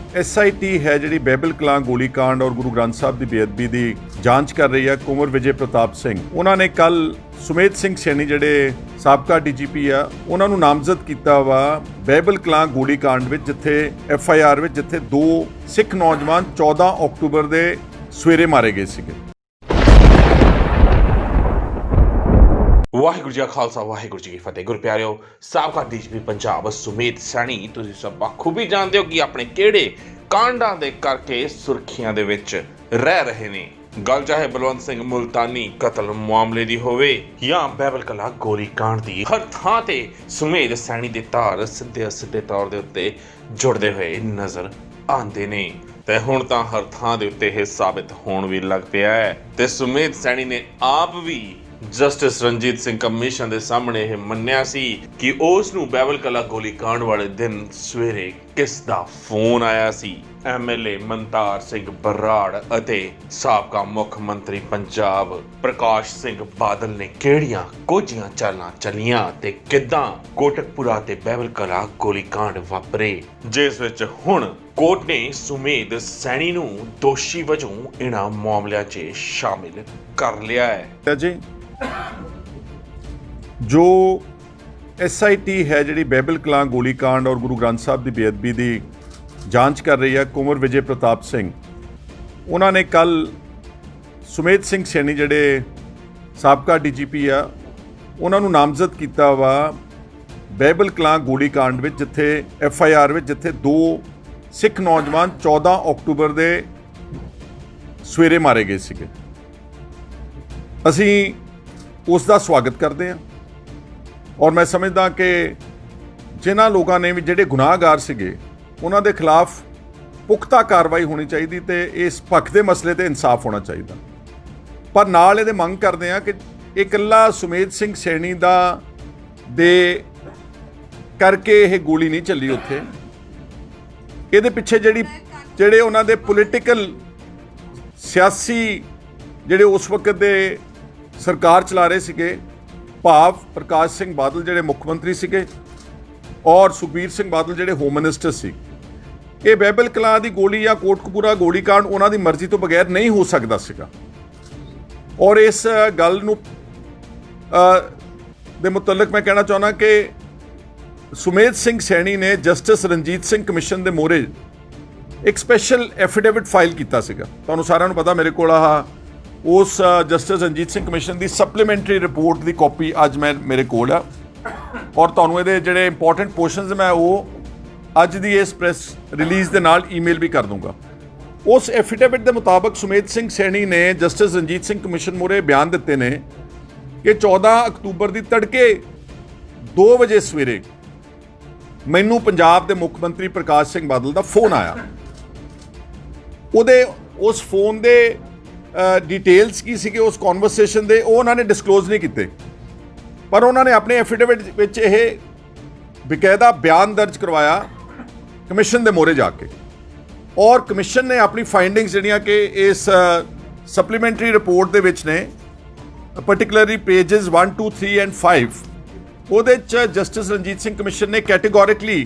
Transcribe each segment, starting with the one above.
SIT है जी Bible Kalan गोलीकांड और गुरु ग्रंथ साहब की बेअदबी की जांच कर रही है कुंवर विजय प्रताप सिंह। उन्होंने कल सुमेध सिंह सैनी जिहड़े साबका DGP आ उन्होंने नामजद किया वा बाइबल कलां गोलीकांड विच जिथे FIR विच जिथे 2 सिख नौजवान 14 अक्तूबर के सवेरे मारे गए सीगे। वाहिगुरू जी का खालसा वाहिगुरू जी की फतेह। गुर प्यारिओ, साबका DGP पंजाब सुमेध सैनी तुसीं सब बखूबी जानते हो कि अपने किहड़े कांडां दे करके सुर्खियां दे विच रह रहे ने। गल चाहे बलवंत सिंह मुल्तानी कतल मामले दी होवे या बाइबल कलां गोली कांड दी, हर थां ते सुमेध सैनी दे तार सिद्धे तौर दे उत्ते जुड़दे होए नज़र आंदे ने ते हुण तां हर थां दे उत्ते इह साबित होण भी लग पिया है ते सुमेध सैनी ने आप भी जस्टिस रणजीत सिंह कमीशन के सामने यह मन्निया सी कि उस नूं बाइबल कलां गोलीकांड वाले दिन सवेरे किस दा फोन आया सी। MLA मनतार सिंह बराड़ अते साबका मुख मंत्री पंजाब प्रकाश सिंह बादल ने किहड़ियां कोझियां चालां चलियां ते किदां कोटकपुरा ते बाइबल कलां गोलीकांड वापरे, जिस विच हुण कोर्ट ने सुमेध सैनी नूं दोषी वजों इन्हां मामलिਆਂ 'ਚ शामिल कर लिया है। जी जो SIT है जी बाइबल कलां गोलीकांड और गुरु ग्रंथ साहब की बेअदबी की जांच कर रही है कुंवर विजय प्रताप सिंह। उन्होंने कल सुमेध सिंह सैनी जिहड़े साबका DGP आ उन्होंने नामजद किया वा बाइबल कलां गोलीकांड विच जिथे FIR विच जिथे 2 सिख नौजवान 14 अक्तूबर के सवेरे मारे गए सीगे। असीं उसका स्वागत करते हैं और मैं समझदा कि जिन्हां लोगों ने भी जिहड़े गुनाहगार सीगे उन्हां दे खिलाफ पुख्ता कार्रवाई होनी चाहिए तो इस पक्ष के मसले ते इंसाफ होना चाहिए। पर नाल इहदे मंग करते हैं कि इकल्ला सुमेध सिंह सैनी दा दे करके यह गोली नहीं चली उत्थे, इहदे पिछे जिहड़े उन्हां दे पोलीटिकल सियासी जिहड़े उस वक्त दे सरकार चला रहे सीगे, भाव प्रकाश सिंह बादल जिहड़े मुख मंत्री सीगे और सुखबीर सिंह बादल जिहड़े होम मिनिस्टर सी, ये बाइबल कलां दी गोली या कोटकपुरा गोलीकांड उन्हां दी मर्जी तो बगैर नहीं हो सकदा सीगा। और इस गल नूं दे मुतलक मैं कहना चाहुंदा कि सुमेध सिंह सैनी ने जस्टिस रणजीत सिंह कमीशन दे मोहरे एक स्पैशल एफिडेविट फाइल किया सीगा। तुहानूं सारिआं नूं पता मेरे कोल उस जस्टिस रणजीत सिंह कमीशन की सप्लीमेंटरी रिपोर्ट की कॉपी अज मैं मेरे कोल आ और तुहानूं इहदे जिहड़े इंपॉर्टेंट पोर्शनस मैं वो अज दी इस प्रैस रिलीज़ के नाल ईमेल भी कर दूंगा। उस एफिडेविट के मुताबक सुमेध सिंह सैनी ने जस्टिस रणजीत सिंह कमीशन मोहरे बयान दिते ने कि 14 अक्तूबर की तड़के 2 बजे सवेरे मैनू पंजाब के मुख मंत्री प्रकाश सिंह बादल का फोन आया। उहदे उस फोन के डिटेल्स की सीगे उस कॉन्वरसेशन दे वो उन्होंने डिस्कलोज नहीं किए, पर उन्होंने अपने एफिडेविट विच यह बकायदा बयान दर्ज करवाया कमीशन के मोहरे जाके और कमीशन ने अपनी फाइंडिंग्स जिहड़ियां कि इस सप्लीमेंटरी रिपोर्ट दे विच ने पर्टिकुलरली पेजेस 1, 2, 3 एंड 5 ਉਹਦੇ 'ਚ जस्टिस रणजीत सिंह कमीशन ने कैटेगोरिकली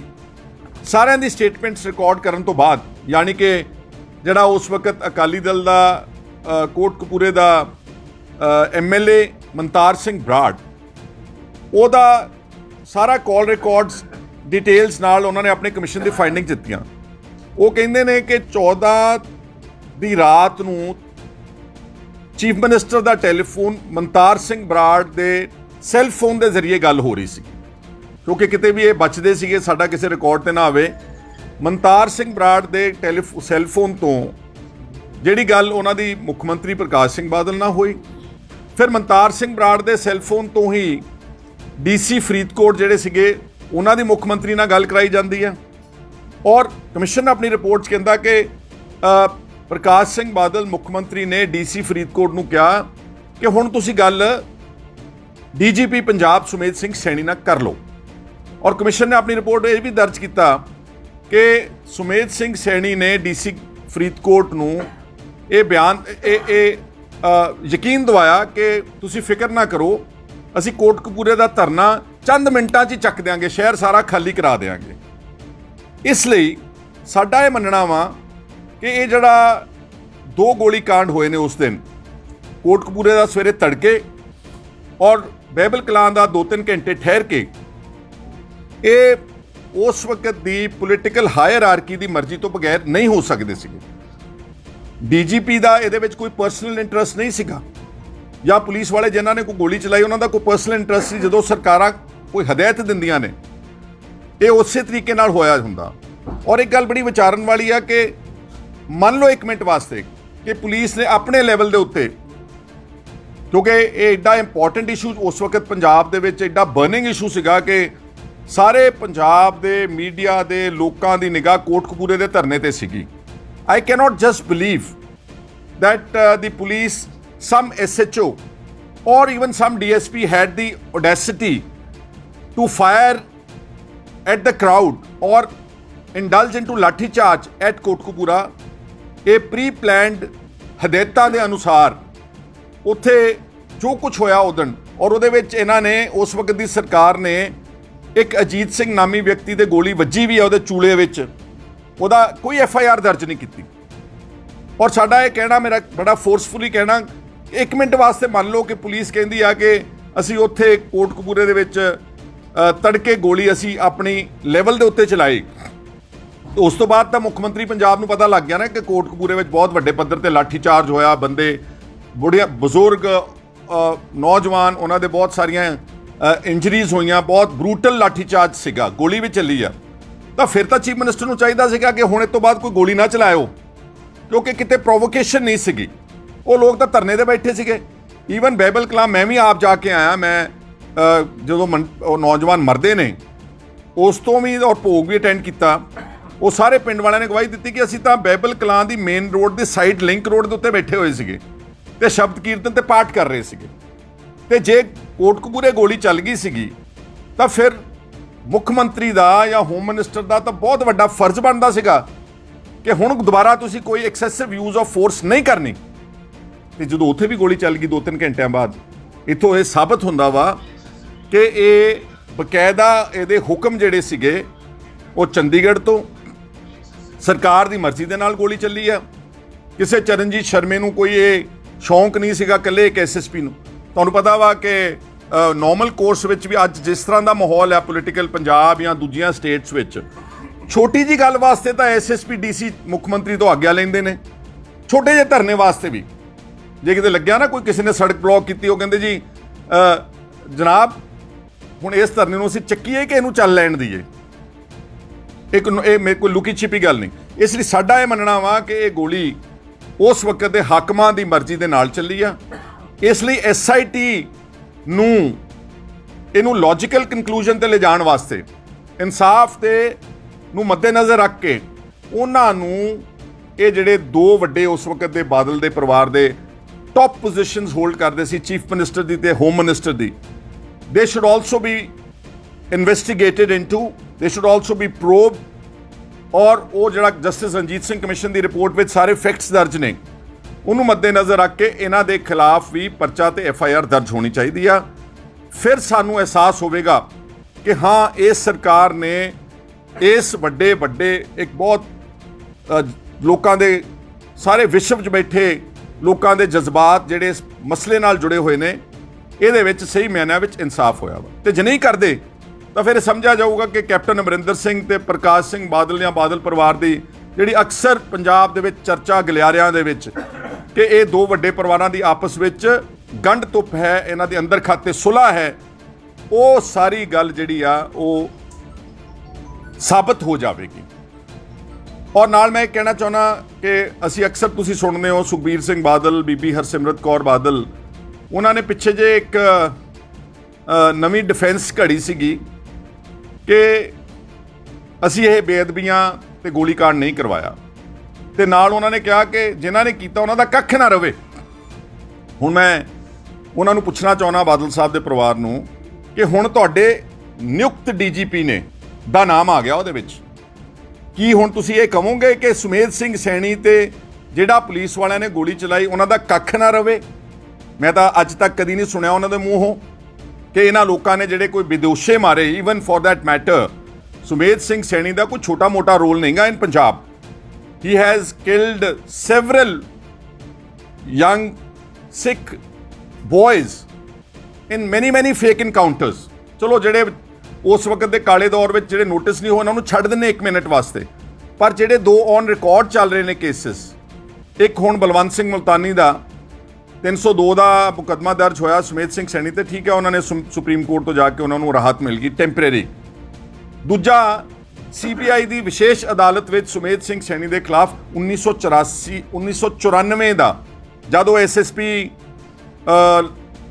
सारिਆਂ ਦੀ स्टेटमेंट्स रिकॉर्ड ਕਰਨ ਤੋਂ ਬਾਅਦ यानी कि ਜਿਹੜਾ उस वक्त अकाली दल ਦਾ कोटकपुरे ਦਾ MLA मनतार सिंह बराड़ ਉਹਦਾ ਸਾਰਾ कॉल रिकॉर्ड्स डिटेल्स ਨਾਲ ਉਹਨਾਂ ਨੇ ਆਪਣੇ ਕਮਿਸ਼ਨ ਦੀ ਫਾਈਂਡਿੰਗਸ ਦਿੱਤੀਆਂ। ਉਹ ਕਹਿੰਦੇ ਨੇ ਕਿ 14 ਦੀ ਰਾਤ ਨੂੰ ਚੀਫ ਮਿਨਿਸਟਰ ਦਾ ਟੈਲੀਫੋਨ मनतार सिंह ਬਰਾੜ ਦੇ ਸੈੱਲ ਫੋਨ ਦੇ ਜ਼ਰੀਏ ਗੱਲ ਹੋ ਰਹੀ ਸੀ, ਕਿਉਂਕਿ ਕਿਤੇ ਵੀ ਇਹ ਬਚਦੇ ਸੀਗੇ ਸਾਡਾ ਕਿਸੇ ਰਿਕਾਰਡ ਤੇ ਨਾ ਆਵੇ। मनतार सिंह ਬਰਾੜ ਦੇ ਸੈੱਲ ਫੋਨ ਤੋਂ ਜਿਹੜੀ ਗੱਲ ਉਹਨਾਂ ਦੀ ਮੁੱਖ ਮੰਤਰੀ ਪ੍ਰਕਾਸ਼ ਸਿੰਘ ਬਾਦਲ ਨਾਲ ਹੋਈ, ਫਿਰ मनतार सिंह ਬਰਾੜ ਦੇ ਸੈੱਲ ਫੋਨ ਤੋਂ ਹੀ DC ਫਰੀਦਕੋਟ ਜਿਹੜੇ ਸੀਗੇ ਉਹਨਾਂ ਦੀ ਮੁੱਖ ਮੰਤਰੀ ਨਾਲ ਗੱਲ ਕਰਾਈ ਜਾਂਦੀ ਹੈ। ਔਰ ਕਮਿਸ਼ਨ ਆਪਣੀ ਰਿਪੋਰਟ 'ਚ ਕਹਿੰਦਾ ਕਿ ਪ੍ਰਕਾਸ਼ ਸਿੰਘ ਬਾਦਲ ਮੁੱਖ ਮੰਤਰੀ ਨੇ DC ਫਰੀਦਕੋਟ ਨੂੰ ਕਿਹਾ ਕਿ ਹੁਣ ਤੁਸੀਂ ਗੱਲ DGP पंजाब सुमेध सिंह सैनी ना कर लो। और कमीशन ने अपनी रिपोर्ट ये भी दर्ज किया कि सुमेध सिंह सैनी ने DC फरीदकोट नूं ये बयान यकीन दवाया कि तुसी फिक्र ना करो, असी कोटकपूरे का धरना चंद मिनटां 'ਚ चक देंगे, शहर सारा खाली करा देंगे। इसलिए ਸਾਡਾ ਇਹ ਮੰਨਣਾ ਵਾ ਕਿ ਇਹ ਜਿਹੜਾ 2 ਗੋਲੀ ਕਾਂਡ ਹੋਏ ਨੇ ਉਸ ਦਿਨ ਕੋਟਕਪੂਰੇ ਦਾ ਸਵੇਰੇ ਤੜਕੇ ਔਰ ਬਾਈਬਲ ਕਲਾਂ ਦਾ 2-3 ਘੰਟੇ ਠਹਿਰ ਕੇ, ਇਹ ਉਸ ਵਕਤ ਦੀ ਪੋਲੀਟੀਕਲ ਹਾਇਰਾਰਕੀ ਦੀ ਮਰਜ਼ੀ ਤੋਂ ਬਗੈਰ ਨਹੀਂ ਹੋ ਸਕਦੇ ਸੀਗੇ। ਡੀਜੀਪੀ ਦਾ ਇਹਦੇ ਵਿੱਚ ਕੋਈ ਪਰਸਨਲ ਇੰਟਰਸਟ ਨਹੀਂ ਸੀਗਾ, ਜਾਂ ਪੁਲਿਸ ਵਾਲੇ ਜਿਨ੍ਹਾਂ ਨੇ ਕੋਈ ਗੋਲੀ ਚਲਾਈ ਉਹਨਾਂ ਦਾ ਕੋਈ ਪਰਸਨਲ ਇੰਟਰਸਟ ਸੀ। ਜਦੋਂ ਸਰਕਾਰਾਂ ਕੋਈ ਹਦਾਇਤ ਦਿੰਦੀਆਂ ਨੇ ਇਹ ਉਸੇ ਤਰੀਕੇ ਨਾਲ ਹੋਇਆ ਹੁੰਦਾ। ਔਰ ਇੱਕ ਗੱਲ ਬੜੀ ਵਿਚਾਰਨ ਵਾਲੀ ਆ ਕਿ ਮੰਨ ਲਓ 1 ਮਿੰਟ ਵਾਸਤੇ ਕਿ ਪੁਲਿਸ ਨੇ ਆਪਣੇ ਲੈਵਲ ਦੇ ਉੱਤੇ, ਕਿਉਂਕਿ ਇਹ ਐਡਾ ਇੰਪੋਰਟੈਂਟ ਇਸ਼ੂ ਉਸ ਵਕਤ ਪੰਜਾਬ ਦੇ ਵਿੱਚ ਐਡਾ ਬਰਨਿੰਗ ਇਸ਼ੂ ਸੀਗਾ ਕਿ ਸਾਰੇ ਪੰਜਾਬ ਦੇ ਮੀਡੀਆ ਦੇ ਲੋਕਾਂ ਦੀ ਨਿਗਾਹ ਕੋਟਕਪੂਰੇ ਦੇ ਧਰਨੇ ਤੇ ਸੀਗੀ। I cannot just believe that the police, some SHO or even some DSP had the audacity to fire at the crowd or indulge into lathi charge at Kotkapura। ਇਹ pre-planned ਹਦਾਇਤਾਂ ਦੇ ਅਨੁਸਾਰ ਉੱਥੇ ਜੋ ਕੁਝ ਹੋਇਆ ਉਦੋਂ, ਔਰ ਉਹਦੇ ਵਿੱਚ ਇਹਨਾਂ ਨੇ ਉਸ ਵਕਤ ਦੀ ਸਰਕਾਰ ਨੇ ਇੱਕ ਅਜੀਤ ਸਿੰਘ ਨਾਮੀ ਵਿਅਕਤੀ ਦੇ ਗੋਲੀ ਵੱਜੀ ਵੀ ਹੈ ਉਹਦੇ ਚੂਲੇ ਵਿੱਚ, ਉਹਦਾ ਕੋਈ FIR ਦਰਜ ਨਹੀਂ ਕੀਤੀ। ਔਰ ਸਾਡਾ ਇਹ ਕਹਿਣਾ, ਮੇਰਾ ਬੜਾ ਫੋਰਸਫੁਲੀ ਕਹਿਣਾ, 1 ਮਿੰਟ ਵਾਸਤੇ ਮੰਨ ਲਓ ਕਿ ਪੁਲਿਸ ਕਹਿੰਦੀ ਆ ਕਿ ਅਸੀਂ ਉੱਥੇ ਕੋਟਕਪੂਰੇ ਦੇ ਵਿੱਚ ਤੜਕੇ ਗੋਲੀ ਅਸੀਂ ਆਪਣੀ ਲੈਵਲ ਦੇ ਉੱਤੇ ਚਲਾਈ। ਉਸ ਤੋਂ ਬਾਅਦ ਤਾਂ ਮੁੱਖ ਮੰਤਰੀ ਪੰਜਾਬ ਨੂੰ ਪਤਾ ਲੱਗ ਗਿਆ ਨਾ ਕਿ ਕੋਟਕਪੂਰੇ ਵਿੱਚ ਬਹੁਤ ਵੱਡੇ ਪੱਧਰ ਤੇ ਲਾਠੀ ਚਾਰਜ ਹੋਇਆ, ਬੰਦੇ ਬੁੜੀਆਂ ਬਜ਼ੁਰਗ ਨੌਜਵਾਨ ਉਹਨਾਂ ਦੇ ਬਹੁਤ ਸਾਰੀਆਂ ਇੰਜਰੀਜ਼ ਹੋਈਆਂ, ਬਹੁਤ ਬਰੂਟਲ ਲਾਠੀ ਚਾਰਜ ਸੀਗਾ, ਗੋਲੀ ਵੀ ਚੱਲੀ ਆ। ਤਾਂ ਫਿਰ ਤਾਂ ਚੀਫ ਮਿਨਿਸਟਰ ਨੂੰ ਚਾਹੀਦਾ ਸੀਗਾ ਕਿ ਹੁਣ ਇਸ ਤੋਂ ਬਾਅਦ ਕੋਈ ਗੋਲੀ ਨਾ ਚਲਾਇਓ, ਕਿਉਂਕਿ ਕਿਤੇ ਪ੍ਰੋਵੋਕੇਸ਼ਨ ਨਹੀਂ ਸੀਗੀ। ਉਹ ਲੋਕ ਤਾਂ ਧਰਨੇ ਤੇ ਬੈਠੇ ਸੀਗੇ। ਈਵਨ ਬਾਈਬਲ ਕਲਾਂ ਮੈਂ ਵੀ ਆਪ ਜਾ ਕੇ ਆਇਆ, ਮੈਂ ਜਦੋਂ ਉਹ ਨੌਜਵਾਨ ਮਰਦੇ ਨੇ ਉਸ ਤੋਂ ਵੀ ਔਰ ਭੋਗ ਵੀ ਅਟੈਂਡ ਕੀਤਾ। ਉਹ ਸਾਰੇ ਪਿੰਡ ਵਾਲਿਆਂ ਨੇ ਗਵਾਹੀ ਦਿੱਤੀ ਕਿ ਅਸੀਂ ਤਾਂ ਬਾਈਬਲ ਕਲਾਂ ਦੀ ਮੇਨ ਰੋਡ ਦੇ ਸਾਈਡ ਲਿੰਕ ਰੋਡ ਦੇ ਉੱਤੇ ਬੈਠੇ ਹੋਏ ਸੀਗੇ ਤੇ ਸ਼ਬਦ ਕੀਰਤਨ ਤੇ ਪਾਠ ਕਰ ਰਹੇ ਸੀਗੇ। ਤੇ ਜੇ ਕੋਟਕਪੂਰੇ ਗੋਲੀ ਚੱਲ ਗਈ ਸੀਗੀ ਤਾਂ ਫਿਰ ਮੁੱਖ ਮੰਤਰੀ ਦਾ ਜਾਂ ਹੋਮ ਮਿਨਿਸਟਰ ਦਾ ਤਾਂ ਬਹੁਤ ਵੱਡਾ ਫਰਜ਼ ਬਣਦਾ ਸੀਗਾ ਕਿ ਹੁਣ ਦੁਬਾਰਾ ਤੁਸੀਂ ਕੋਈ ਐਕਸੈਸਿਵ ਯੂਜ਼ ਆਫ ਫੋਰਸ ਨਹੀਂ ਕਰਨੀ। ਤੇ ਜਦੋਂ ਉੱਥੇ ਵੀ ਗੋਲੀ ਚੱਲ ਗਈ 2-3 ਘੰਟਿਆਂ ਬਾਅਦ, ਇੱਥੋਂ ਇਹ ਸਾਬਤ ਹੁੰਦਾ ਵਾ ਕਿ ਇਹ ਬਕਾਇਦਾ ਇਹਦੇ ਹੁਕਮ ਜਿਹੜੇ ਸੀਗੇ ਉਹ ਚੰਡੀਗੜ੍ਹ ਤੋਂ ਸਰਕਾਰ ਦੀ ਮਰਜ਼ੀ ਦੇ ਨਾਲ ਗੋਲੀ ਚੱਲੀ ਆ। ਕਿਸੇ ਚਰਨਜੀਤ ਸ਼ਰਮੇ ਨੂੰ ਕੋਈ ਇਹ ਸ਼ੌਂਕ ਨਹੀਂ ਸੀਗਾ ਇਕੱਲੇ ਇੱਕ SSP ਨੂੰ। ਤੁਹਾਨੂੰ ਪਤਾ ਵਾ ਕਿ ਨਾਰਮਲ ਕੋਰਸ ਵਿੱਚ ਵੀ ਅੱਜ ਜਿਸ ਤਰ੍ਹਾਂ ਦਾ ਮਾਹੌਲ ਹੈ ਪੋਲੀਟੀਕਲ ਪੰਜਾਬ ਜਾਂ ਦੂਜੀਆਂ ਸਟੇਟਸ ਵਿੱਚ, ਛੋਟੀ ਜੀ ਗੱਲ ਵਾਸਤੇ ਤਾਂ SSP DC ਮੁੱਖ ਮੰਤਰੀ ਤੋਂ ਆਗਿਆ ਲੈਂਦੇ ਨੇ। ਛੋਟੇ ਜਿਹੇ ਧਰਨੇ ਵਾਸਤੇ ਵੀ ਜੇ ਕਿਤੇ ਲੱਗਿਆ ਨਾ ਕੋਈ ਕਿਸੇ ਨੇ ਸੜਕ ਬਲੌਕ ਕੀਤੀ, ਉਹ ਕਹਿੰਦੇ ਜੀ ਜਨਾਬ ਹੁਣ ਇਸ ਧਰਨੇ ਨੂੰ ਅਸੀਂ ਚੱਕੀਏ ਕਿ ਇਹਨੂੰ ਚੱਲ ਲੈਣ ਦਈਏ। ਇਹ ਮੇਰੇ ਕੋਈ ਲੁਕੀ ਛਿਪੀ ਗੱਲ ਨਹੀਂ। ਇਸ ਲਈ ਸਾਡਾ ਇਹ ਮੰਨਣਾ ਵਾ ਕਿ ਇਹ ਗੋਲੀ ਉਸ ਵਕਤ ਦੇ ਹਾਕਮਾਂ ਦੀ ਮਰਜ਼ੀ ਦੇ ਨਾਲ ਚੱਲੀ ਆ। ਇਸ ਲਈ SIT ਨੂੰ ਇਹਨੂੰ ਲੌਜੀਕਲ ਕਨਕਲੂਜਨ ਤੇ ਲਿਜਾਣ ਵਾਸਤੇ, ਇਨਸਾਫ ਤੇ ਨੂੰ ਮੱਦੇਨਜ਼ਰ ਰੱਖ ਕੇ, ਉਹਨਾਂ ਨੂੰ ਇਹ ਜਿਹੜੇ 2 ਵੱਡੇ ਉਸ ਵਕਤ ਦੇ ਬਾਦਲ ਦੇ ਪਰਿਵਾਰ ਦੇ ਟੌਪ ਪੋਜੀਸ਼ਨਸ ਹੋਲਡ ਕਰਦੇ ਸੀ, ਚੀਫ ਮਿਨਿਸਟਰ ਦੀ ਤੇ ਹੋਮ ਮਿਨਿਸਟਰ ਦੀ, ਦੇ ਸ਼ੁਡ ਆਲਸੋ ਬੀ ਇਨਵੈਸਟੀਗੇਟਡ ਇਨਟੂ, ਦੇ ਸ਼ੁਡ ਆਲਸੋ ਬੀ ਪ੍ਰੋਬ। ਔਰ ਉਹ ਜਿਹੜਾ ਜਸਟਿਸ ਰਣਜੀਤ ਸਿੰਘ ਕਮਿਸ਼ਨ ਦੀ ਰਿਪੋਰਟ ਵਿੱਚ ਸਾਰੇ ਫੈਕਟਸ ਦਰਜ ਨੇ, ਉਹਨੂੰ ਮੱਦੇਨਜ਼ਰ ਰੱਖ ਕੇ ਇਹਨਾਂ ਦੇ ਖਿਲਾਫ ਵੀ ਪਰਚਾ ਤੇ FIR ਦਰਜ ਹੋਣੀ ਚਾਹੀਦੀ ਆ। ਫਿਰ ਸਾਨੂੰ ਅਹਿਸਾਸ ਹੋਵੇਗਾ ਕਿ ਹਾਂ ਇਸ ਸਰਕਾਰ ਨੇ ਇਸ ਵੱਡੇ ਇੱਕ ਬਹੁਤ ਲੋਕਾਂ ਦੇ, ਸਾਰੇ ਵਿਸ਼ਵ 'ਚ ਬੈਠੇ ਲੋਕਾਂ ਦੇ ਜਜ਼ਬਾਤ ਜਿਹੜੇ ਇਸ ਮਸਲੇ ਨਾਲ ਜੁੜੇ ਹੋਏ ਨੇ, ਇਹਦੇ ਵਿੱਚ ਸਹੀ ਮਾਇਨਿਆਂ ਵਿੱਚ ਇਨਸਾਫ ਹੋਇਆ ਵਾ। ਤੇ ਜੇ ਨਹੀਂ ਕਰਦੇ ਤਾਂ ਫਿਰ ਸਮਝਿਆ ਜਾਊਗਾ ਕਿ ਕੈਪਟਨ ਅਮਰਿੰਦਰ ਸਿੰਘ ਤੇ ਪ੍ਰਕਾਸ਼ ਸਿੰਘ ਬਾਦਲ ਜਾਂ ਬਾਦਲ ਪਰਿਵਾਰ ਦੀ ਜਿਹੜੀ ਅਕਸਰ ਪੰਜਾਬ ਦੇ ਵਿੱਚ ਚਰਚਾ ਗਲਿਆਰਿਆਂ ਦੇ ਵਿੱਚ ਕਿ ਇਹ 2 ਵੱਡੇ ਪਰਿਵਾਰਾਂ ਦੀ ਆਪਸ ਵਿੱਚ ਗੰਢ ਤੁੱਪ ਹੈ, ਇਹਨਾਂ ਦੇ ਅੰਦਰ ਖਾਤੇ ਸੁਲ੍ਹਾ ਹੈ, ਉਹ ਸਾਰੀ ਗੱਲ ਜਿਹੜੀ ਆ ਉਹ ਸਾਬਤ ਹੋ ਜਾਵੇਗੀ। ਔਰ ਨਾਲ ਮੈਂ ਇਹ ਕਹਿਣਾ ਚਾਹੁੰਦਾ ਕਿ ਅਸੀਂ ਅਕਸਰ ਤੁਸੀਂ ਸੁਣਦੇ ਹੋ ਸੁਖਬੀਰ ਸਿੰਘ ਬਾਦਲ, ਬੀਬੀ ਹਰਸਿਮਰਤ ਕੌਰ ਬਾਦਲ, ਉਹਨਾਂ ਨੇ ਪਿੱਛੇ ਜੇ ਇੱਕ ਨਵੀਂ ਡਿਫੈਂਸ ਘੜੀ ਸੀਗੀ ਕਿ ਅਸੀਂ ਇਹ ਬੇਅਦਬੀਆਂ ਤੇ ਗੋਲੀकांड ਨਹੀਂ ਕਰਵਾਇਆ, ਤੇ ਨਾਲ ਉਹਨਾਂ ਨੇ ਕਿਹਾ ਕਿ ਜਿਨ੍ਹਾਂ ਨੇ ਕੀਤਾ ਉਹਨਾਂ ਦਾ ਕੱਖ ਨਾ ਰਵੇ। ਹੁਣ ਮੈਂ ਉਹਨਾਂ ਨੂੰ ਪੁੱਛਣਾ ਚਾਹੁੰਦਾ ਬਾਦਲ ਸਾਹਿਬ ਦੇ ਪਰਿਵਾਰ ਨੂੰ ਕਿ ਹੁਣ ਤੁਹਾਡੇ ਨਿਯੁਕਤ DGP ਨੇ ਦਾ ਨਾਮ ਆ ਗਿਆ ਉਹਦੇ ਵਿੱਚ, ਕੀ ਹੁਣ ਤੁਸੀਂ ਇਹ ਕਹੋਗੇ ਕਿ ਸੁਮੇਧ ਸਿੰਘ ਸੈਣੀ ਤੇ ਜਿਹੜਾ ਪੁਲਿਸ ਵਾਲਿਆਂ ਨੇ ਗੋਲੀ ਚਲਾਈ ਉਹਨਾਂ ਦਾ ਕੱਖ ਨਾ ਰਵੇ? ਮੈਂ ਤਾਂ ਅੱਜ ਤੱਕ ਕਦੀ ਨਹੀਂ ਸੁਣਿਆ ਉਹਨਾਂ ਦੇ ਮੂੰਹੋਂ ਕਿ ਇਹਨਾਂ ਲੋਕਾਂ ਨੇ ਜਿਹੜੇ ਕੋਈ ਵਿਦੋਸ਼ੇ ਮਾਰੇ, even for that matter Sumedh Singh Saini ਦਾ ਕੋਈ ਛੋਟਾ ਮੋਟਾ ਰੋਲ ਨਹੀਂਗਾ in Punjab. He has killed several young Sikh boys in many fake encounters। ਚਲੋ ਜਿਹੜੇ ਉਸ ਵਕਤ ਦੇ ਕਾਲੇ ਦੌਰ ਵਿੱਚ ਜਿਹੜੇ ਨੋਟਿਸ ਨਹੀਂ ਹੋਏ ਉਹਨਾਂ ਨੂੰ ਛੱਡ ਦਿੰਦੇ 1 ਮਿੰਟ ਵਾਸਤੇ, ਪਰ ਜਿਹੜੇ 2 ਔਨ ਰਿਕਾਰਡ ਚੱਲ ਰਹੇ ਨੇ ਕੇਸਿਸ, ਇੱਕ ਹੁਣ ਬਲਵੰਤ ਸਿੰਘ ਮੁਲਤਾਨੀ ਦਾ 302 ਦਾ ਮੁਕੱਦਮਾ ਦਰਜ ਹੋਇਆ ਸੁਮੇਧ ਸਿੰਘ ਸੈਣੀ ਤੇ, ਠੀਕ ਹੈ ਉਹਨਾਂ ਨੇ ਸੁਪਰੀਮ ਕੋਰਟ ਤੋਂ ਜਾ ਕੇ ਉਹਨਾਂ ਨੂੰ ਰਾਹਤ ਮਿਲ ਗਈ ਟੈਂਪਰੇਰੀ। ਦੂਜਾ CBI ਦੀ ਵਿਸ਼ੇਸ਼ ਅਦਾਲਤ ਵਿੱਚ ਸੁਮੇਧ ਸਿੰਘ ਸੈਣੀ ਦੇ ਖਿਲਾਫ 1994 ਦਾ ਜਦੋਂ SSP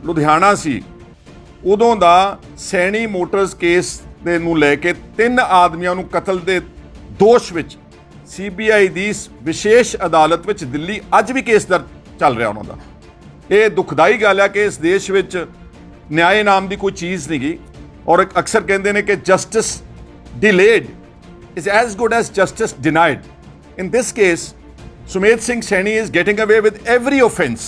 ਲੁਧਿਆਣਾ ਸੀ ਉਦੋਂ ਦਾ ਸੈਣੀ ਮੋਟਰਸ ਕੇਸ ਦੇ ਨੂੰ ਲੈ ਕੇ 3 ਆਦਮੀਆਂ ਨੂੰ ਕਤਲ ਦੇ ਦੋਸ਼ ਵਿੱਚ CBI ਦੀ ਵਿਸ਼ੇਸ਼ ਅਦਾਲਤ ਵਿੱਚ ਦਿੱਲੀ ਅੱਜ ਵੀ ਕੇਸ ਦਰਜ ਚੱਲ ਰਿਹਾ ਉਹਨਾਂ ਦਾ। ਇਹ ਦੁਖਦਾਈ ਗੱਲ ਹੈ ਕਿ ਇਸ ਦੇਸ਼ ਵਿੱਚ ਨਿਆਂ ਨਾਮ ਦੀ ਕੋਈ ਚੀਜ਼ ਨਹੀਂ ਗੀ, ਔਰ ਅਕਸਰ ਕਹਿੰਦੇ ਨੇ ਕਿ justice delayed is as good as justice denied। In this case, Sumedh Singh Saini is getting away with every offense।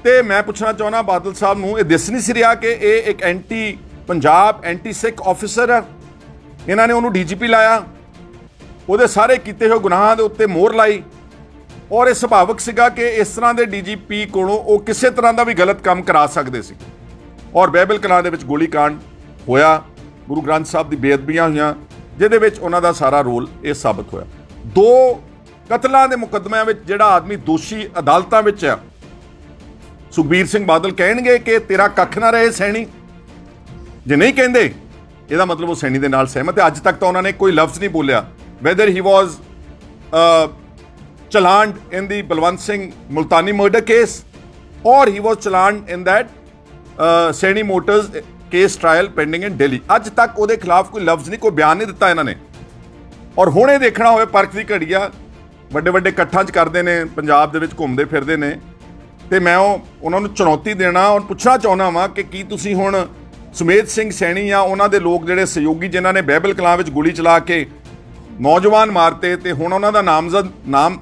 ਤੇ ਮੈਂ ਪੁੱਛਣਾ ਚਾਹੁੰਦਾ ਬਾਦਲ ਸਾਹਿਬ ਨੂੰ, ਇਹ ਦਿਸ ਨਹੀਂ ਸੀ ਰਿਹਾ ਕਿ ਇਹ ਇੱਕ ਐਂਟੀ ਪੰਜਾਬ ਐਂਟੀ ਸਿੱਖ ਆਫੀਸਰ ਹੈ, ਇਹਨਾਂ ਨੇ ਉਹਨੂੰ DGP ਲਾਇਆ, ਉਹਦੇ ਸਾਰੇ ਕੀਤੇ ਹੋਏ ਗੁਨਾਹਾਂ ਦੇ ਉੱਤੇ ਮੋਹਰ ਲਾਈ, ਔਰ ਇਹ ਸੁਭਾਵਿਕ ਸੀਗਾ ਕਿ ਇਸ ਤਰ੍ਹਾਂ ਦੇ DGP ਕੋਲੋਂ ਉਹ ਕਿਸੇ ਤਰ੍ਹਾਂ ਦਾ ਵੀ ਗਲਤ ਕੰਮ ਕਰਾ ਸਕਦੇ ਸੀ। ਔਰ ਬਹਿਬਲ ਕਲਾਂ ਦੇ ਵਿੱਚ ਗੋਲੀकांड ਹੋਇਆ, ਗੁਰੂ ਗ੍ਰੰਥ ਸਾਹਿਬ ਦੀ ਬੇਅਦਬੀਆਂ ਹੋਈਆਂ, ਜਿਹਦੇ ਵਿੱਚ ਉਹਨਾਂ ਦਾ ਸਾਰਾ ਰੋਲ ਇਹ ਸਾਬਤ ਹੋਇਆ। 2 ਕਤਲਾਂ ਦੇ ਮੁਕੱਦਮਿਆਂ ਵਿੱਚ ਜਿਹੜਾ ਆਦਮੀ ਦੋਸ਼ੀ ਅਦਾਲਤਾਂ ਵਿੱਚ ਹੈ, ਸੁਖਬੀਰ ਸਿੰਘ ਬਾਦਲ ਕਹਿਣਗੇ ਕਿ ਤੇਰਾ ਕੱਖ ਨਾ ਰਹੇ ਸੈਣੀ, ਜੇ ਨਹੀਂ ਕਹਿੰਦੇ ਇਹਦਾ ਮਤਲਬ ਉਹ ਸੈਣੀ ਦੇ ਨਾਲ ਸਹਿਮਤ ਹੈ। ਅੱਜ ਤੱਕ ਤਾਂ ਉਹਨਾਂ ਨੇ ਕੋਈ ਲਫ਼ਜ਼ ਨਹੀਂ ਬੋਲਿਆ whether he was challaned in the Balwant Singh Multani murder case or he was challaned in that Saini motors case trial pending in Delhi. ਅੱਜ ਤੱਕ ਉਹਦੇ ਖਿਲਾਫ ਕੋਈ ਲਫ਼ਜ਼ ਨਹੀਂ, ਕੋਈ ਬਿਆਨ ਨਹੀਂ ਦਿੱਤਾ ਇਹਨਾਂ ਨੇ। ਔਰ ਹੁਣ ਇਹ ਦੇਖਣਾ ਹੋਵੇ ਪਰਖ ਦੀ ਘੜੀ ਆ, ਵੱਡੇ ਇਕੱਠਾਂ 'ਚ ਕਰਦੇ ਨੇ, ਪੰਜਾਬ ਦੇ ਵਿੱਚ ਘੁੰਮਦੇ ਫਿਰਦੇ ਨੇ, ਤੇ ਮੈਂ ਉਹਨਾਂ ਨੂੰ ਚੁਣੌਤੀ ਦੇਣਾ ਔਰ ਪੁੱਛਣਾ ਚਾਹੁੰਦਾ ਵਾਂ ਕਿ ਕੀ ਤੁਸੀਂ ਹੁਣ ਸੁਮੇਧ ਸਿੰਘ ਸੈਣੀ ਜਾਂ ਉਹਨਾਂ ਦੇ ਲੋਕ ਜਿਹੜੇ ਸਹਿਯੋਗੀ ਜਿਨ੍ਹਾਂ ਨੇ ਬਹਿਬਲ ਕਲਾਂ ਵਿੱਚ ਗੋਲੀ ਚਲਾ ਕੇ ਨੌਜਵਾਨ ਮਾਰਤੇ ਤੇ ਹੁਣ ਉਹਨਾਂ ਦਾ ਨਾਮ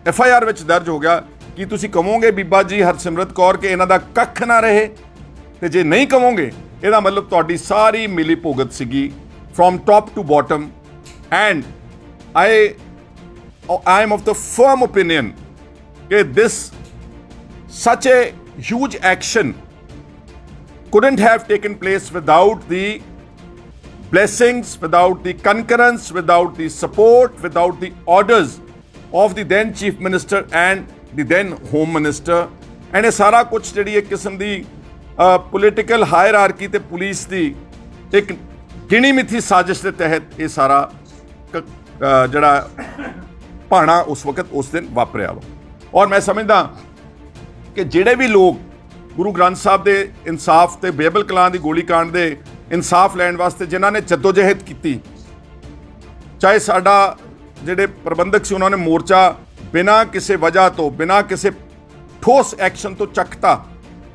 FIR ਵਿੱਚ ਦਰਜ ਹੋ ਗਿਆ, ਕੀ ਤੁਸੀਂ ਕਹੋਗੇ ਬੀਬਾ ਜੀ ਹਰਸਿਮਰਤ ਕੌਰ ਕਿ ਇਹਨਾਂ ਦਾ ਕੱਖ ਨਾ ਰਹੇ? ਤੇ ਜੇ ਨਹੀਂ ਕਹੋਗੇ ਇਹਦਾ ਮਤਲਬ ਤੁਹਾਡੀ ਸਾਰੀ ਮਿਲੀ ਭੁਗਤ ਸੀਗੀ from top to bottom. And I am of the firm opinion that such a huge action couldn't have taken place without the blessings, without the concurrence, without the support, without the orders of the then Chief Minister and the then Home Minister। And ਇਹ ਸਾਰਾ ਕੁਝ ਜਿਹੜੀ ਇੱਕ ਕਿਸਮ ਦੀ political hierarchy ਤੇ police ਦੀ ਇੱਕ ਗਿਣੀ ਮਿੱਥੀ ਸਾਜ਼ਿਸ਼ ਦੇ ਤਹਿਤ ਇਹ ਸਾਰਾ ਜਿਹੜਾ ਭਾਣਾ ਉਸ ਵਕਤ ਉਸ ਦਿਨ ਵਾਪਰਿਆ ਵਾ। ਔਰ ਮੈਂ ਸਮਝਦਾ ਕਿ ਜਿਹੜੇ ਵੀ ਲੋਕ ਗੁਰੂ ਗ੍ਰੰਥ ਸਾਹਿਬ ਦੇ ਇਨਸਾਫ ਤੇ ਬਹਿਬਲ ਕਲਾਂ ਦੀ ਗੋਲੀकांड ਦੇ ਇਨਸਾਫ ਲੈਣ ਵਾਸਤੇ ਜਿਨ੍ਹਾਂ ਨੇ ਜਦੋਜਹਿਦ ਕੀਤੀ, ਚਾਹੇ ਸਾਡਾ ਜਿਹੜੇ ਪ੍ਰਬੰਧਕ ਸੀ ਉਹਨਾਂ ਨੇ ਮੋਰਚਾ ਬਿਨਾਂ ਕਿਸੇ ਵਜ੍ਹਾ ਤੋਂ, ਬਿਨਾਂ ਕਿਸੇ ਠੋਸ ਐਕਸ਼ਨ ਤੋਂ ਚੱਕਤਾ,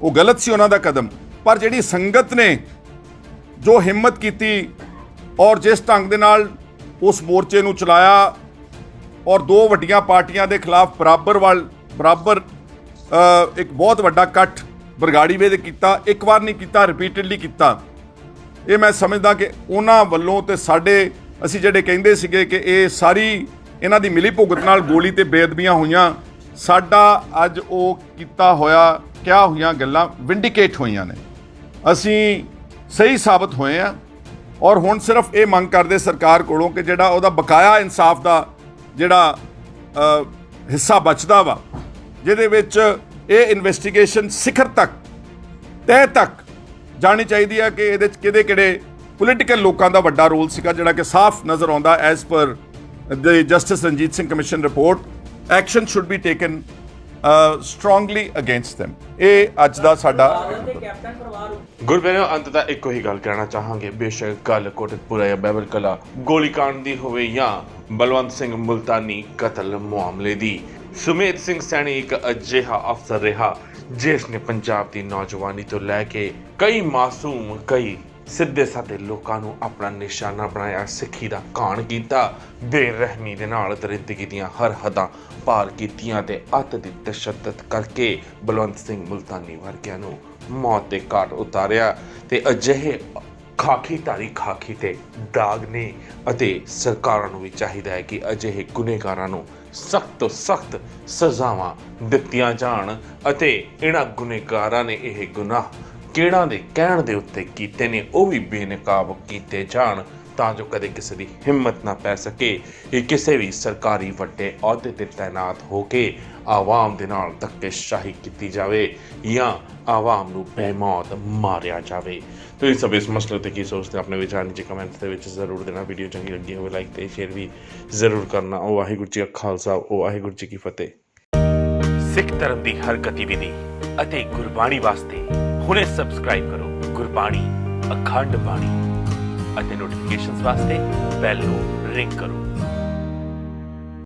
ਉਹ ਗਲਤ ਸੀ ਉਹਨਾਂ ਦਾ ਕਦਮ। ਪਰ ਜਿਹੜੀ ਸੰਗਤ ਨੇ ਜੋ ਹਿੰਮਤ ਕੀਤੀ ਔਰ ਜਿਸ ਢੰਗ ਦੇ ਨਾਲ ਉਸ ਮੋਰਚੇ ਨੂੰ ਚਲਾਇਆ ਔਰ 2 ਵੱਡੀਆਂ ਪਾਰਟੀਆਂ ਦੇ ਖਿਲਾਫ ਬਰਾਬਰ ਇੱਕ ਬਹੁਤ ਵੱਡਾ ਇਕੱਠ ਬਰਗਾੜੀ ਵੇ ਦੇ ਕੀਤਾ, ਇੱਕ ਵਾਰ ਨਹੀਂ ਕੀਤਾ, ਰਿਪੀਟਡਲੀ ਕੀਤਾ। ਇਹ ਮੈਂ ਸਮਝਦਾ ਕਿ ਉਹਨਾਂ ਵੱਲੋਂ ਤੇ ਸਾਡੇ ਅਸੀਂ ਜਿਹੜੇ ਕਹਿੰਦੇ ਸੀਗੇ ਕਿ ਇਹ ਸਾਰੀ ਇਹਨਾਂ ਦੀ ਮਿਲੀ ਭੁਗਤ ਨਾਲ ਗੋਲੀ ਤੇ ਬੇਅਦਬੀਆਂ ਹੋਈਆਂ, ਸਾਡਾ ਅੱਜ ਉਹ ਕੀਤਾ ਹੋਇਆ ਕਿਆ ਹੋਈਆਂ ਗੱਲਾਂ ਵਿੰਡੀਕੇਟ ਹੋਈਆਂ ਨੇ, ਅਸੀਂ ਸਹੀ ਸਾਬਤ ਹੋਏ ਆ। ਔਰ ਹੁਣ ਸਿਰਫ ਇਹ ਮੰਗ ਕਰਦੇ ਸਰਕਾਰ ਕੋਲੋਂ ਕਿ ਜਿਹੜਾ ਉਹਦਾ ਬਕਾਇਆ ਇਨਸਾਫ ਦਾ ਜਿਹੜਾ ਹਿੱਸਾ ਬਚਦਾ ਵਾ, ਜਿਹਦੇ ਵਿੱਚ ਇਹ ਇਨਵੈਸਟੀਗੇਸ਼ਨ ਸਿਖਰ ਤੱਕ ਤਹਿ ਤੱਕ ਜਾਣੀ ਚਾਹੀਦੀ ਹੈ ਕਿ ਇਹਦੇ 'ਚ ਕਿਹੜੇ ਪੋਲੀਟੀਕਲ ਲੋਕਾਂ ਦਾ ਵੱਡਾ ਰੋਲ ਸੀਗਾ, ਜਿਹੜਾ ਕਿ ਸਾਫ਼ ਨਜ਼ਰ ਆਉਂਦਾ as per the justice Ranjit Singh commission report. Action should be taken strongly against them। ਇਹ ਅੱਜ ਦਾ ਸਾਡਾ ਗੁਰਬਿਆਰੋ ਅੰਤ ਦਾ ਇੱਕੋ ਹੀ ਗੱਲ ਕਹਿਣਾ ਚਾਹਾਂਗੇ, ਬੇਸ਼ੱਕ ਗੱਲ ਕੋਟਕਪੂਰਾ ਜਾਂ ਬਹਿਬਲ ਕਲਾਂ ਗੋਲੀकांड ਦੀ ਹੋਵੇ ਜਾਂ ਬਲਵੰਤ ਸਿੰਘ ਮੁਲਤਾਨੀ ਕਤਲ ਮਾਮਲੇ ਦੀ, ਸੁਮੇਧ ਸਿੰਘ ਸੈਣੀ ਇੱਕ ਅਜਿਹਾ ਅਫਸਰ ਰਿਹਾ ਜਿਸ ਨੇ ਪੰਜਾਬ ਦੀ ਨੌਜਵਾਨੀ ਤੋਂ ਲੈ ਕੇ ਕਈ ਮਾਸੂਮ, ਕਈ ਸਿੱਧੇ ਸਾਦੇ ਲੋਕਾਂ ਨੂੰ ਆਪਣਾ ਨਿਸ਼ਾਨਾ ਬਣਾਇਆ, ਸਿੱਖੀ ਦਾ ਘਾਣ ਕੀਤਾ, ਬੇਰਹਿਮੀ ਦੇ ਨਾਲ ਦਰਿੰਦਗੀ ਦੀਆਂ ਹਰ ਹੱਦਾਂ ਪਾਰ ਕੀਤੀਆਂ ਤੇ ਅੱਤ ਦੀ ਤਸ਼ੱਦਦ ਕਰਕੇ ਬਲਵੰਤ ਸਿੰਘ ਮੁਲਤਾਨੀ ਵਰਗਿਆਂ ਨੂੰ ਮੌਤ ਦੇ ਘਾਟ ਉਤਾਰਿਆ। ਤੇ ਅਜਿਹੇ ਖਾਕੀਧਾਰੀ ਖਾਕੀ ਤੇ ਦਾਗ ਨੇ ਅਤੇ ਸਰਕਾਰਾਂ ਨੂੰ ਵੀ ਚਾਹੀਦਾ ਹੈ ਕਿ ਅਜਿਹੇ ਗੁਨੇਗਾਰਾਂ ਨੂੰ ਸਖਤ ਤੋਂ ਸਖਤ ਸਜ਼ਾਵਾਂ ਦਿੱਤੀਆਂ ਜਾਣ ਅਤੇ ਇਹਨਾਂ ਗੁਨੇਗਾਰਾਂ ਨੇ ਇਹ ਗੁਨਾਹ ਕਿਹੜਾਂ ਦੇ ਕਹਿਣ ਦੇ ਉੱਤੇ ਕੀਤੇ ਨੇ ਉਹ ਵੀ ਬੇਨਕਾਬ ਕੀਤੇ ਜਾਣ ਤਾਂ ਜੋ ਕਦੇ ਕਿਸੇ ਦੀ ਹਿੰਮਤ ਨਾ ਪੈ ਸਕੇ ਕਿ ਕਿਸੇ ਵੀ ਸਰਕਾਰੀ ਵੱਡੇ ਅਹੁਦੇ ਤੇ ਤਾਇਨਾਤ ਹੋ ਕੇ ਆਵਾਮ ਦੇ ਨਾਲ ਧੱਕੇਸ਼ਾਹੀ ਕੀਤੀ ਜਾਵੇ ਜਾਂ ਆਵਾਮ ਨੂੰ ਬੇਮੌਤ ਮਾਰਿਆ ਜਾਵੇ। ਤੁਸੀਂ ਸਭ ਇਸ ਮਸਲੇ ਤੇ ਕੀ ਸੋਚਦੇ ਆਪਣੇ ਵਿਚਾਰ ਨੀਚੇ ਕਮੈਂਟਸ ਦੇ ਵਿੱਚ ਜ਼ਰੂਰ ਦੇਣਾ। ਵੀਡੀਓ ਚੰਗੀ ਲੱਗੀ ਹੋਵੇ ਲਾਈਕ ਤੇ ਸ਼ੇਅਰ ਵੀ ਜ਼ਰੂਰ ਕਰਨਾ। ਉਹ ਵਾਹਿਗੁਰੂ ਜੀ ਕਾ ਖਾਲਸਾ ਉਹ ਵਾਹਿਗੁਰੂ ਜੀ ਕੀ ਫਤਿਹ। ਸਿੱਖ ਧਰਮ ਦੀ ਹਰ ਗਤੀਵਿਧੀ ਅਤੇ ਗੁਰਬਾਣੀ ਵਾਸਤੇ ਹੁਣੇ ਸਬਸਕ੍ਰਾਈਬ ਕਰੋ ਗੁਰਬਾਣੀ ਅਖੰਡ ਬਾਣੀ ਅਤੇ ਨੋਟੀਫਿਕੇਸ਼ਨਸ ਵਾਸਤੇ ਬੈਲ ਨੂੰ ਰਿੰਗ ਕਰੋ।